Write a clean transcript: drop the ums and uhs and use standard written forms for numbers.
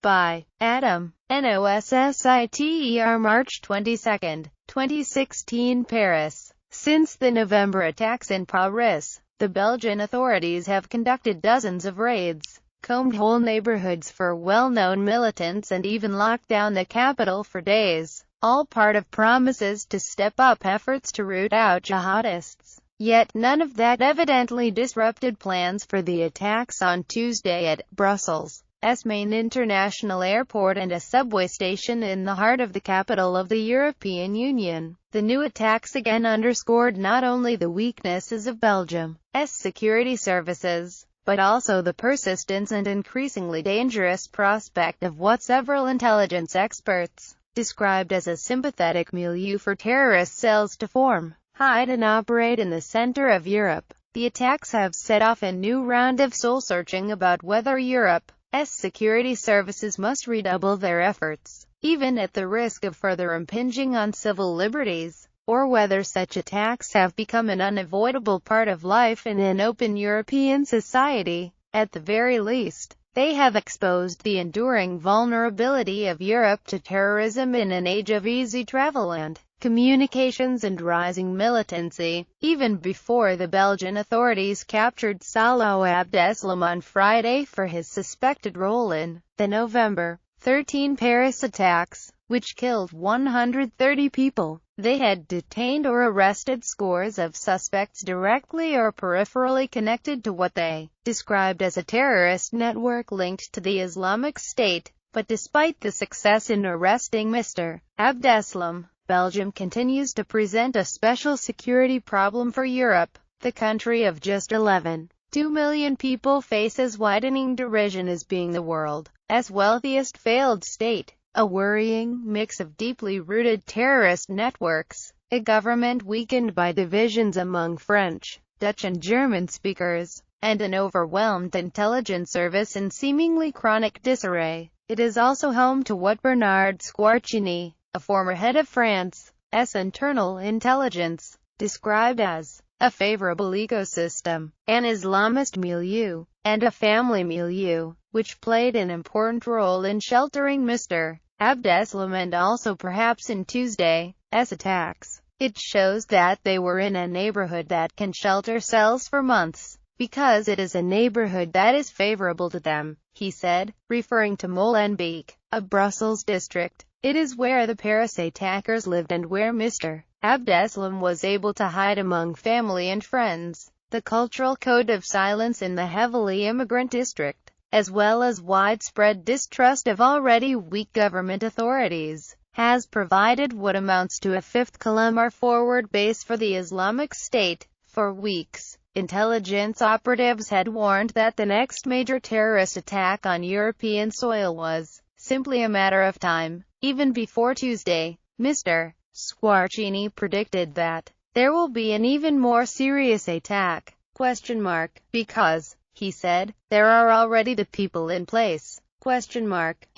by ADAM NOSSITER March 22, 2016 Paris. Since the November attacks in Paris, the Belgian authorities have conducted dozens of raids, combed whole neighborhoods for well-known militants and even locked down the capital for days, all part of promises to step up efforts to root out jihadists. Yet none of that evidently disrupted plans for the attacks on Tuesday at Brussels' main international airport and a subway station in the heart of the capital of the European Union. The new attacks again underscored not only the weaknesses of Belgium's security services, but also the persistence and increasingly dangerous prospect of what several intelligence experts described as a sympathetic milieu for terrorist cells to form, hide and operate in the center of Europe. The attacks have set off a new round of soul-searching about whether Europe's security services must redouble their efforts, even at the risk of further impinging on civil liberties, or whether such attacks have become an unavoidable part of life in an open European society. At the very least, they have exposed the enduring vulnerability of Europe to terrorism in an age of easy travel and communications and rising militancy. Even before the Belgian authorities captured Salah Abdeslam on Friday for his suspected role in the November 13 Paris attacks, which killed 130 people, they had detained or arrested scores of suspects directly or peripherally connected to what they described as a terrorist network linked to the Islamic State. But despite the success in arresting Mr. Abdeslam, Belgium continues to present a special security problem for Europe. The country of just 11.2 million people faces widening derision as being the world's wealthiest failed state, a worrying mix of deeply rooted terrorist networks, a government weakened by divisions among French, Dutch and German speakers, and an overwhelmed intelligence service in seemingly chronic disarray. It is also home to what Bernard Squarcini, a former head of France's internal intelligence, described as a favorable ecosystem, an Islamist milieu, and a family milieu, which played an important role in sheltering Mr. Abdeslam and also perhaps in Tuesday's attacks. It shows that they were in a neighborhood that can shelter cells for months, because it is a neighborhood that is favorable to them, he said, referring to Molenbeek, a Brussels district. It is where the Paris attackers lived and where Mr. Abdeslam was able to hide among family and friends. The cultural code of silence in the heavily immigrant district, as well as widespread distrust of already weak government authorities, has provided what amounts to a fifth column or forward base for the Islamic State. For weeks, intelligence operatives had warned that the next major terrorist attack on European soil was simply a matter of time. Even before Tuesday, Mr. Squarcini predicted that there will be an even more serious attack, because, he said, there are already the people in place,